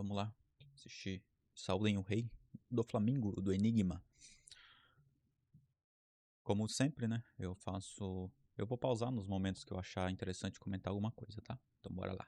Vamos lá assistir Saulem o Rei do Flamengo, do Enigma. Como sempre, né, eu vou pausar nos momentos que eu achar interessante comentar alguma coisa, tá? Então bora lá.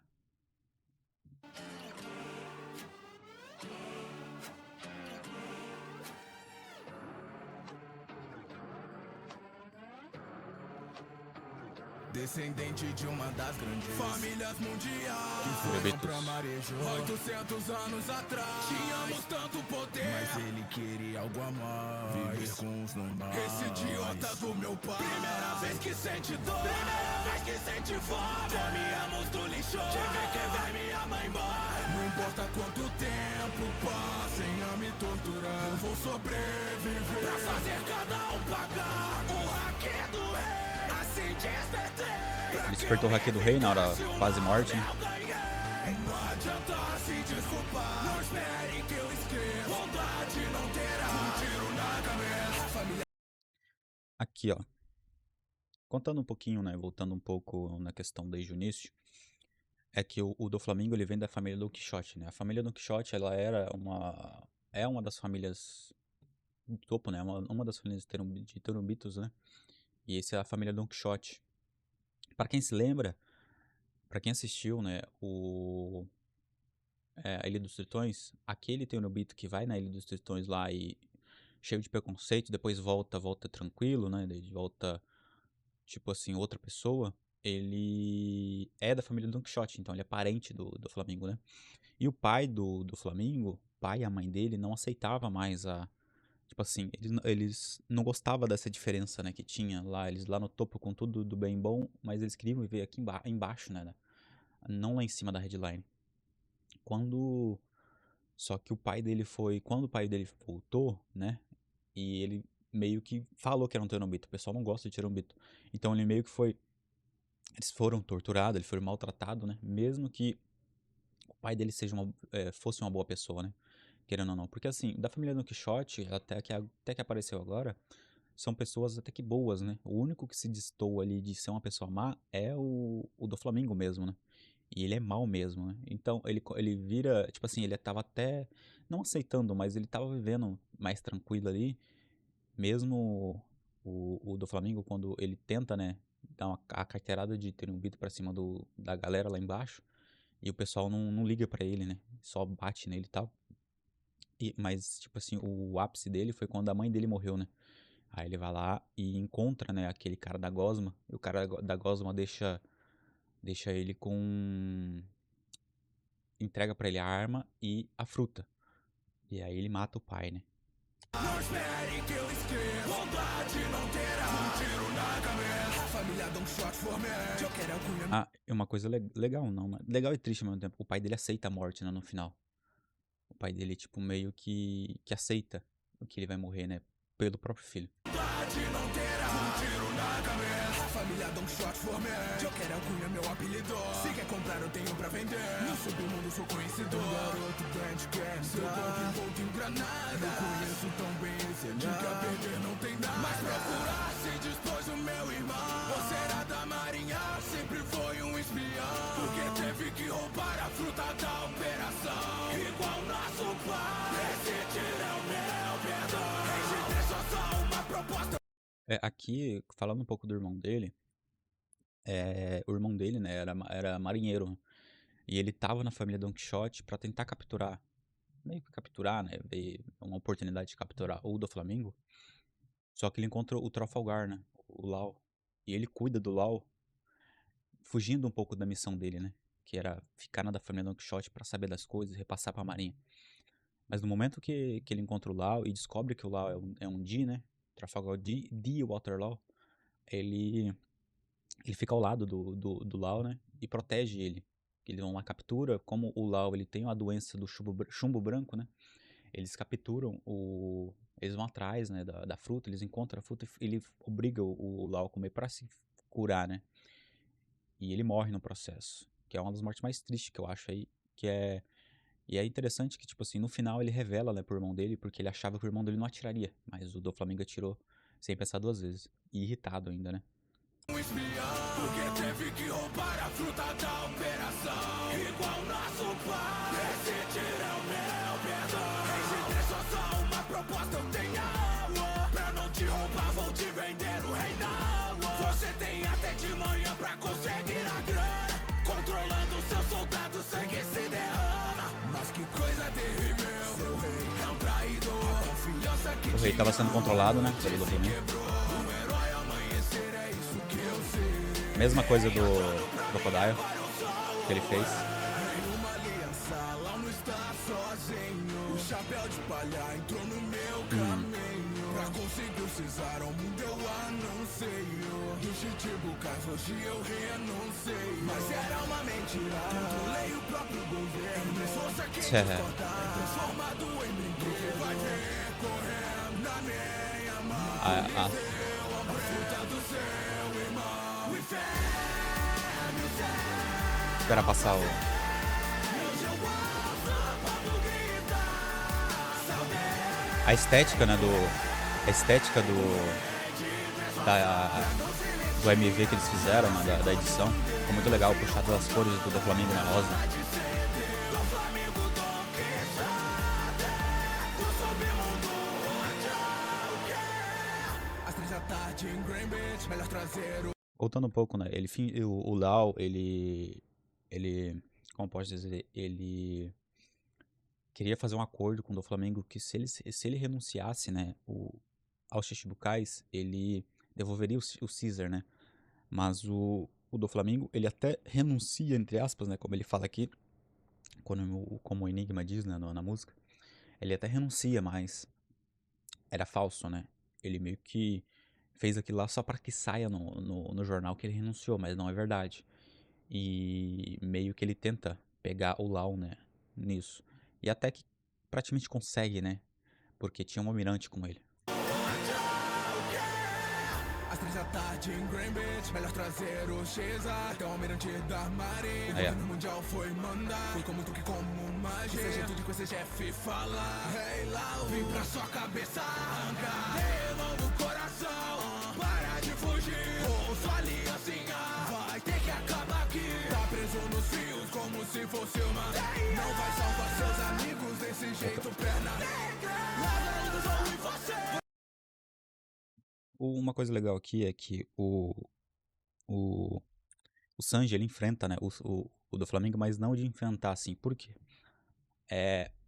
Descendente de uma das grandes famílias mundiais que foram pra Marejó 800 anos atrás. Tínhamos tanto poder, mas ele queria algo a mais. Viver com os normais. Esse idiota do meu pai. Primeira vez que sente dor, primeira vez que sente fome. Comíamos do lixo, tive que ver minha mãe morrer. Não importa quanto tempo passem a me torturar, eu vou sobreviver pra fazer cada um pagar o hack do rei. Assim despertei. Ele despertou o Haki do Rei na hora quase morte, né? Não adianta se desculpar, não espere que eu esqueça. Vontade não terá um tiro na cabeça. Aqui, ó. Contando um pouquinho, né? Voltando um pouco na questão desde o início. É que o do Flamengo, ele vem da família Don Quixote, né? A família Don Quixote, ela é uma das famílias do topo, né? Uma das famílias de Terumbitos, né? E essa é a família Don Quixote. Pra quem se lembra, pra quem assistiu, né, a Ilha dos Tritões, aquele Tenryubito que vai na Ilha dos Tritões lá e cheio de preconceito, depois volta tranquilo, né, de volta, tipo assim, outra pessoa, ele é da família do Don Quixote, então ele é parente do Flamengo, né. E o pai do Flamengo, o pai e a mãe dele não aceitava mais tipo assim, eles não gostavam dessa diferença, né, que tinha lá, eles lá no topo com tudo do bem bom, mas eles queriam viver aqui embaixo, né, não lá em cima da headline. Só que quando o pai dele voltou, né, e ele meio que falou que era um Tenryubito, o pessoal não gosta de Tenryubito, então ele meio que eles foram torturados, ele foi maltratado, né, mesmo que o pai dele fosse uma boa pessoa, né, querendo ou não, porque assim, da família Don Quixote, até que apareceu agora, são pessoas até que boas, né, o único que se destoa ali de ser uma pessoa má é o do Flamengo mesmo, né. E ele é mal mesmo, né. Então ele vira tipo assim, ele estava até não aceitando, mas ele estava vivendo mais tranquilo ali, mesmo o do Flamengo quando ele tenta, né, dar a carteirada de Tenryubito pra cima da galera lá embaixo, e o pessoal não liga pra ele, né, só bate nele e tal. Mas tipo assim, o ápice dele foi quando a mãe dele morreu, né. Aí ele vai lá e encontra, né, aquele cara da gosma, e o cara da gosma deixa ele com entrega pra ele a arma e a fruta. E aí ele mata o pai, né. Não espere que eu esqueça. Vontade não terá um tiro na cabeça. A família Don Quixote formei. Joker é o cunha. Ah, é uma coisa legal não, né, legal e triste ao mesmo tempo, o pai dele aceita a morte, né, no final. O pai dele, tipo, meio que aceita que ele vai morrer, né, pelo próprio filho. Vontade não terá um tiro na cabeça. A família Don Quixote formei. Joker é o cunha, meu apelido. Se quer comprar eu tenho pra vender. No submundo sou conhecido. Garoto grande quer seu corpo envolto em granada. Eu conheço tão bem esse de que a perder não tem nada. Mas procurar se dispôs o meu irmão. Você era da marinha, sempre foi um espião. Porque teve que roubar a fruta da operação. Igual nosso pai. Esse tiro é o meu perdão. Registrei só uma proposta. Aqui, falando um pouco do irmão dele, o irmão dele, né, era marinheiro, né, e ele estava na família Don Quixote pra tentar capturar, meio que capturar, né, ver uma oportunidade de capturar o do Flamengo, só que ele encontra o Trafalgar, né, o Law, e ele cuida do Law, fugindo um pouco da missão dele, né, que era ficar na da família Don Quixote pra saber das coisas e repassar pra marinha. Mas no momento que ele encontra o Law e descobre que o Law é um D, né, Trafalgar D Waterlaw, ele fica ao lado do Law, né, e protege ele. Eles vão lá, captura, como o Law ele tem uma doença do chumbo branco, né, eles capturam eles vão atrás, né, da fruta, eles encontram a fruta e ele obriga o Law a comer pra se curar, né, e ele morre no processo, que é uma das mortes mais tristes que eu acho aí, e é interessante que, tipo assim, no final ele revela, né, pro irmão dele, porque ele achava que o irmão dele não atiraria, mas o do Flamengo atirou sem pensar duas vezes, e irritado ainda, né. Um espião, porque teve que roubar a fruta da operação. Igual nosso pai. Esse tiro é O rei tava sendo controlado, né, pelo do Flamengo. Mesma coisa do Crocodile que ele fez. O chapéu de palha entrou no meu caminho. Pra conseguir o Cesar ao mundo eu anuncio. Do Chichibucas hoje eu renunciei. Mas era uma mentira. Controlei o próprio governo. Força que discordar. Transformado em brinquedo. Que vai recorrer na minha mão. A fruta do seu irmão. O inferno céu. Esperar passar o... A estética, né, a estética do MV que eles fizeram, né, da edição, ficou muito legal, puxado das cores do Flamengo na rosa. Voltando um pouco, né, o Lau, ele, como posso dizer, ele queria fazer um acordo com o do Flamengo que se ele renunciasse, né, aos Chichibukais, ele devolveria o Caesar, né? Mas o do Flamengo, ele até renuncia, entre aspas, né, como ele fala aqui, como o Enigma diz, né, na música. Ele até renuncia, mas era falso, né? Ele meio que fez aquilo lá só para que saia no jornal que ele renunciou, mas não é verdade. E meio que ele tenta pegar o Lau, né, nisso. E até que praticamente consegue, né? Porque tinha um almirante com ele. Às 3 da tarde em Greenwich, melhor trazer o Xeza até o almirante da marinha. O governo mundial foi mandar, foi como um truque, como magia. Esse jeito de com esse chefe falar. Hey Lau, vim pra sua cabeça arrancar. Devolva o coração, para de fugir. Ou sua aliancinha vai ter que acabar aqui. Tá preso nos fios como se fosse uma. Não vai salvar seus amigos desse jeito, perna negra. Ladrão do jogo em você. Uma coisa legal aqui é que o Sanji, ele enfrenta, né, o do Flamengo, mas não de enfrentar, assim. Por quê?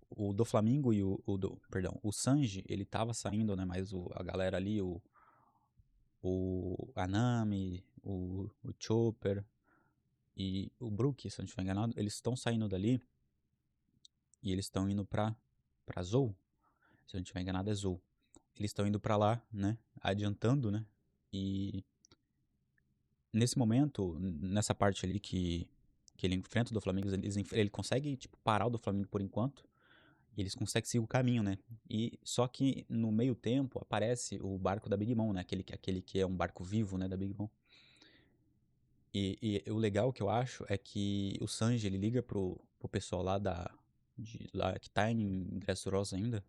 O do Flamengo e o Sanji, ele tava saindo, né, mas a galera ali, o Anami, o Chopper e o Brook, se eu não estiver enganado, eles estão saindo dali e eles estão indo pra Zou. Se eu não estiver enganado, é Zou. Eles estão indo pra lá, né, adiantando, né, e nesse momento, nessa parte ali que ele enfrenta o do Flamengo, ele consegue, tipo, parar o do Flamengo por enquanto, e eles conseguem seguir o caminho, né, e só que no meio tempo aparece o barco da Big Mom, né, aquele que é um barco vivo, né, da Big Mom. E o legal que eu acho é que o Sanji, ele liga pro pessoal lá lá que tá em Dressrosa ainda,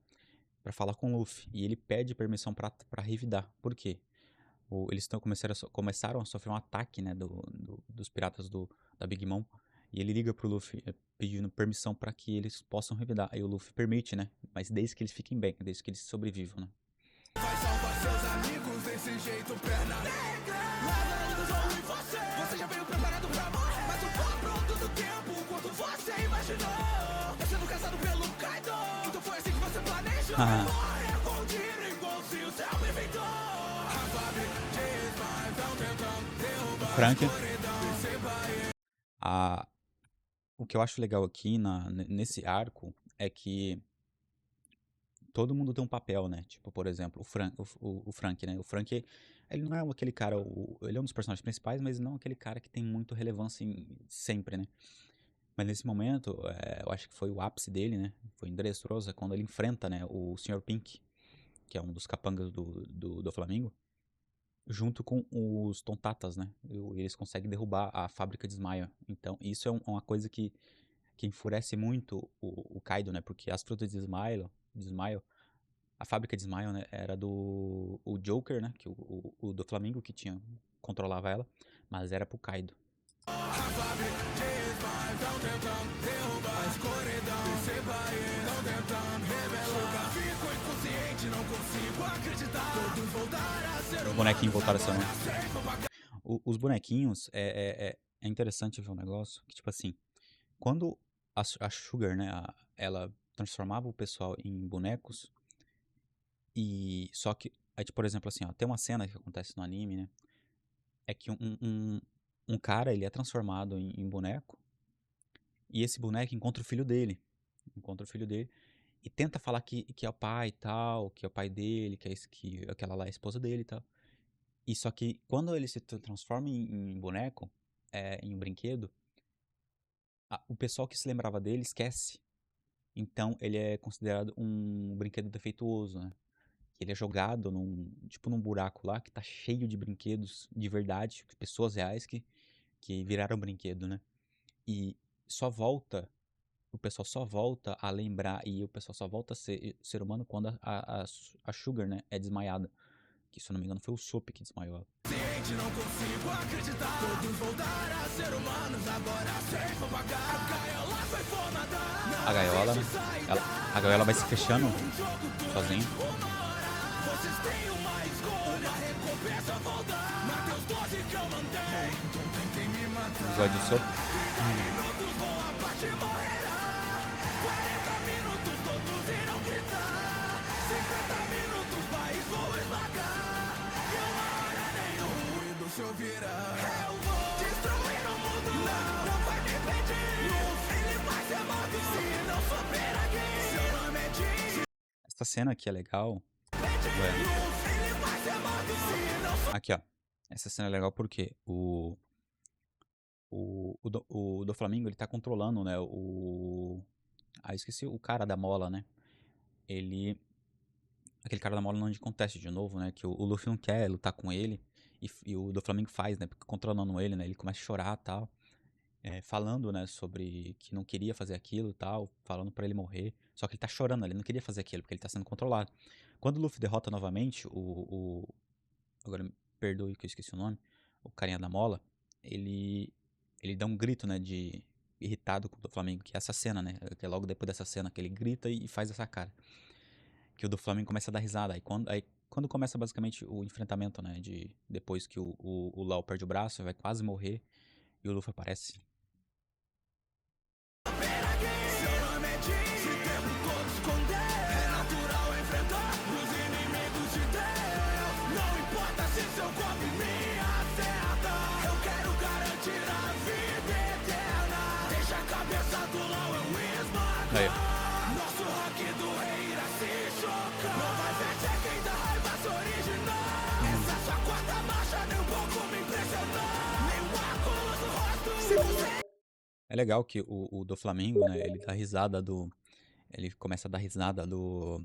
pra falar com o Luffy, e ele pede permissão pra revidar. Por quê? Eles começaram a sofrer um ataque, né, dos piratas da Big Mom, e ele liga pro Luffy pedindo permissão pra que eles possam revidar. Aí o Luffy permite, né, mas desde que eles fiquem bem, desde que eles sobrevivam, né. Vai salvar seus amigos desse jeito, perna negra. Ladrão do jogo em você. Você já veio preparado pra morrer, mas o pó pronto do tempo quanto você imaginou. Tá sendo caçado pelo Kaido, então foi assim que você planejou. Morre com tiro igual se o céu me inventou. A fábrica de Ismael tão tentando derrubar Frank, o que eu acho legal aqui nesse arco é que todo mundo tem um papel, né? Tipo, por exemplo, o Frank, né? O Frank, ele não é aquele cara, ele é um dos personagens principais, mas não aquele cara que tem muito relevância sempre, né? Mas nesse momento, eu acho que foi o ápice dele, né? Foi em Dressrosa, quando ele enfrenta, né, o Sr. Pink, que é um dos capangas do Flamengo, junto com os Tontatas, né? Eles conseguem derrubar a fábrica de Smile. Então, isso é uma coisa que enfurece muito o Kaido, né? Porque as frutas de Smile, a fábrica de Smile, né, era o Joker, né? Que o do Flamengo que controlava ela, mas era pro Kaido. A fábrica de Ismael tão tentando derrubar a escuridão. Perceba não tentando revelar. Fico inconsciente, não consigo acreditar. Todos voltaram a ser Os bonequinhos voltaram a ser os bonequinhos, é interessante ver um negócio que, tipo assim, quando a Sugar, né, ela transformava o pessoal em bonecos, E só que, aí, tipo, por exemplo, assim, ó, tem uma cena que acontece no anime, né? É que um cara, ele é transformado em boneco, e esse boneco encontra o filho dele. Encontra o filho dele e tenta falar que é o pai e tal, que é o pai dele, que é esse, que aquela lá é a esposa dele e tal. E só que quando ele se transforma em boneco, em um brinquedo, o pessoal que se lembrava dele esquece. Então ele é considerado um brinquedo defeituoso, né? Ele é jogado tipo num buraco lá que tá cheio de brinquedos de verdade, pessoas reais que viraram brinquedo, né? E só volta, o pessoal só volta a lembrar e o pessoal só volta a ser humano quando a Sugar, né, é desmaiada. Que, se eu não me engano, foi o Soap que desmaiou ela. Ciente, não consigo acreditar. Todos voltaram a ser humanos, agora sei vou pagar. A gaiola foi formada. A gaiola, a gaiola vai se fechando sozinho. Vocês têm uma escolha, recompensa voltar. Mateus 12 que eu mandei. Então tentem me matar. Episódio do Soap. Minutos, boa parte morrerá. 40 minutos, todos irão gritar. 50 minutos, país vou esmagar. E uma hora nenhum ruído se ouvirá. Eu vou destruir o mundo. Não vai me impedir. Ele vai ser morto se não souber aqui. Seu nome é Jim. Essa cena aqui é legal. Ele vai ser morto se não souber. Aqui, ó. Essa cena é legal porque o do Flamengo, ele tá controlando, né, esqueci o cara da mola, né? Aquele cara da mola não acontece de novo, né? Que o Luffy não quer lutar com ele. E o do Flamengo faz, né? Porque controlando ele, né? Ele começa a chorar e tal. Falando, né? Sobre que não queria fazer aquilo e tal. Falando pra ele morrer. Só que ele tá chorando, ele não queria fazer aquilo, porque ele tá sendo controlado. Quando o Luffy derrota novamente agora me perdoe que eu esqueci o nome. O carinha da mola. Ele dá um grito, né? De irritado com o do Flamengo. Que é essa cena, né? Que é logo depois dessa cena que ele grita e faz essa cara. Que o do Flamengo começa a dar risada. Aí quando começa basicamente o enfrentamento, né? Depois que o Lau perde o braço, vai quase morrer. E o Luffy aparece. Seu nome é Jim. Se tempo todo esconder. É natural enfrentar os inimigos de Deus. Não importa se seu golpe me acerta. Eu quero garantir a vida eterna. Deixa a cabeça do Lau eu esmagar. Aí, Nosso rock do rei irá se chocar. Não vai ver quem da raiva se original. Essa sua quarta marcha nem um pouco me impressionar. Nem um óculos no rosto. Se você é legal que o do Flamengo, né? Ele dá risada do. Ele começa a dar risada do.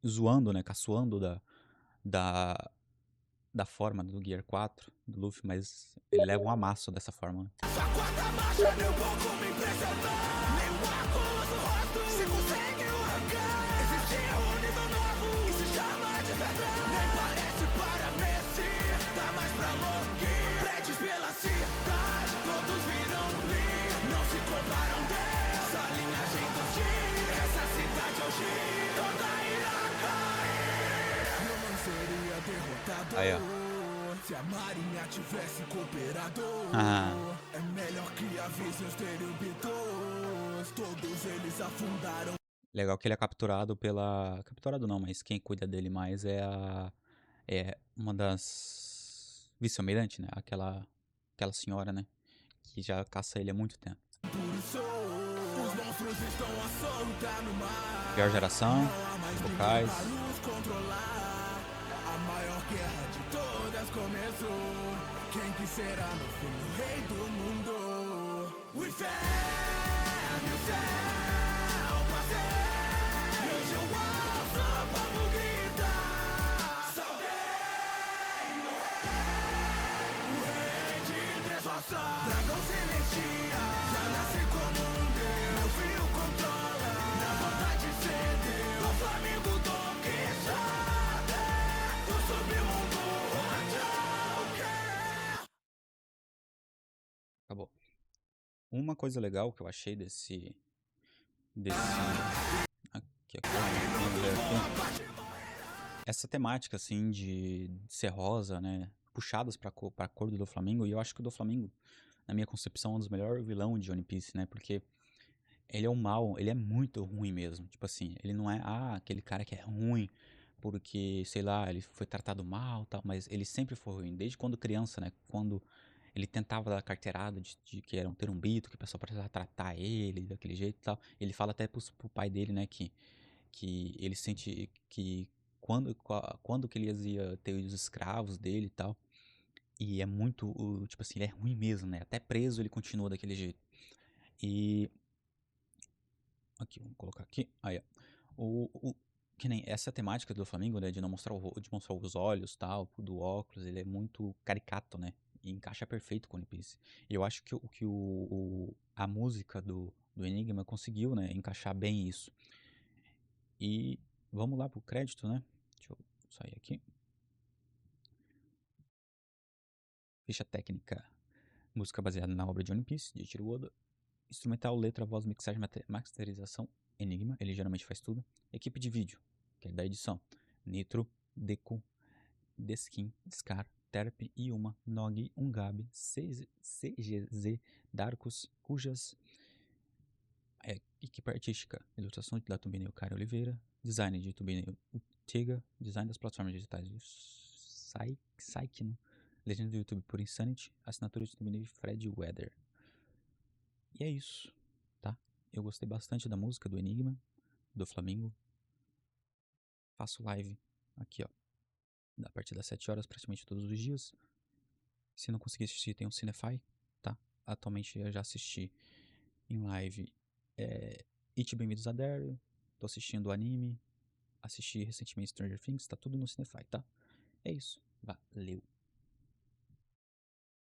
Zoando, né? Caçoando da, da forma do Gear 4 do Luffy, mas ele leva um amasso dessa forma, né? sua quarta marcha nem um pouco me impressionar. Nem um óculos no rosto. Se consegue arrancar. Existe um nível novo. E se chama de verdade. Nem parece para Messi. Dá mais pra morrer. Prédios pela cidade. Todos viram rir. Não se comparam dessa linhagem do G. Essa cidade hoje toda irá cair. Não seria derrotado. Aí, ó. Se a marinha tivesse cooperado. Ah. É melhor que avise os Terubitos. Todos eles afundaram. Legal que ele é capturado pela. Capturado não, mas quem cuida dele mais é uma das vice-almirante, né? Aquela senhora, né? Que já caça ele há muito tempo. Por isso, os monstros estão à solta no mar. Pior geração, Não há mais os ninguém vocais. pra nos controlar. A maior guerra de todas começou. Quem que será no fim o rei do mundo? O inferno e o céu passei. E hoje o alto povo grita. Salvei o rei de Dressrosa. Dragão celestial já nasce como um deus. Meu filho controla, na vontade cedeu. O Flamengo do Quixote, do submundo onde eu quero. Acabou. Uma coisa legal que eu achei desse. Aqui, vamos ver aqui. Essa temática, assim, de ser rosa, né? Puxadas pra cor do Flamengo. E eu acho que o do Flamengo, na minha concepção, é um dos melhores vilões de One Piece, né? Porque ele é um mal, ele é muito ruim mesmo. Tipo assim, ele não é, aquele cara que é ruim, porque, sei lá, ele foi tratado mal, tal, mas ele sempre foi ruim, desde quando criança, né? Quando ele tentava dar carteirada de que era um terumbito, que o pessoal precisava tratar ele daquele jeito e tal. Ele fala até pro pai dele, né, que ele sente que quando que ele ia ter os escravos dele e tal. E é muito, tipo assim, ele é ruim mesmo, né? Até preso ele continua daquele jeito. E aqui, vamos colocar aqui. Aí, ó. Que nem essa temática do Flamengo, né, de não mostrar de mostrar os olhos, tal, do óculos, ele é muito caricato, né? E encaixa perfeito com o One Piece. E eu acho a música do Enigma conseguiu, né, encaixar bem isso. E vamos lá pro crédito, né? Deixa eu sair aqui. Ficha técnica. Música baseada na obra de One Piece, de Eiichiro Oda. Instrumental, letra, voz, mixagem, masterização, Enigma, ele geralmente faz tudo. Equipe de vídeo, que é da edição. Nitro, Deku, Deskin, Scar, Terp, Yuma, Nog, Ungabi, CGZ, Darkus, Cujas. Equipe artística, ilustração da Tumbineu Cara Oliveira, design de Tumbineu Tiga, design das plataformas digitais do Saikino, legenda do YouTube por Insanity, assinatura de Tumbineu Fred Weather. E é isso, tá? Eu gostei bastante da música do Enigma, do Flamengo. Faço live aqui, ó, a partir das 7 horas, praticamente todos os dias. Se não conseguir assistir, tem o Cinefy, tá? Atualmente eu já assisti em live It Bem-vindos a Daryl, tô assistindo o anime, assisti recentemente Stranger Things, tá tudo no Cinefy, tá? É isso, valeu!